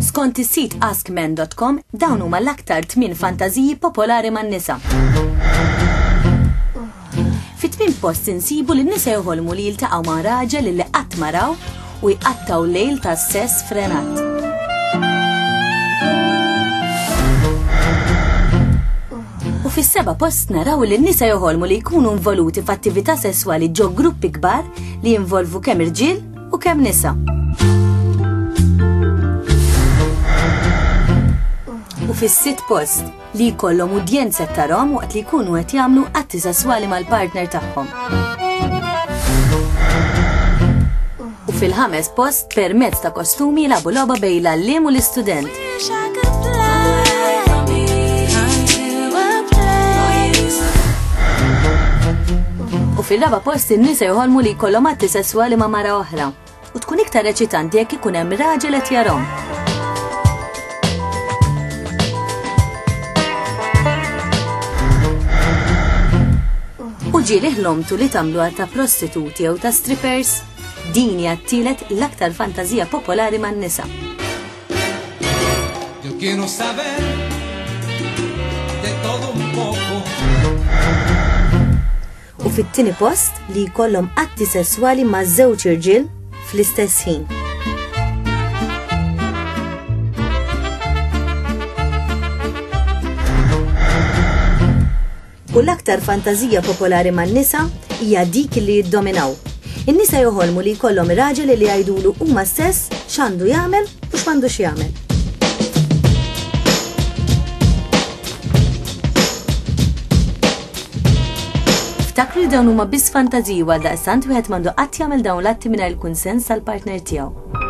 Skont is-sit askmen.com dawn huma l-aktar 8 fantażiji popolari man-nisa. Fit-8 post insibu li n-nisa joħolmu li jiltaqgħu ma' raġel li qatt ma raw u jqattaw lejl ta' sess frenat. U fis-7 post naraw li n-nisa joħolmu li jkunu involuti f'attività sesswali ġo gruppi kbar li jinvolvu kemm irġiel u kemm nisa. U fis-6 post li jkollhom udjenza tarhom waqt li jkunu qed jagħmlu atti sesswali mal-partner tagħhom. U fil-5 post permezz ta' kostumi jilagħbu logħba bejn l-għalliem u l-istudent. U fil-4 post in-nisa joħolmu li jkollhom atti sesswali ma' mara oħra u tkun iktar eċitanti jekk ikun hemm raġel qed jarahom. U ġieli ħlomtu li tagħmluha ta' prostituti jew ta' strippers, din hija t-tielet l-aktar fantażija popolari man-nisa. U fit-tieni post li jkollhom atti sesswali ma' żewġ irġiel fl-istess ħin. U l-aktar fantażija popolari man-nisa hija dik li jiddominaw. In-nisa joħolmu li jkollhom raġel li jgħidulu huma stess x'għandu jagħmel u x'm'għandux jagħmel. Ftakru li dawn huma biss fantażiji għal daqstant wieħed m'għandu qatt jagħmel dawn l-atti mingħajr il-kunsens tal-partner tiegħu.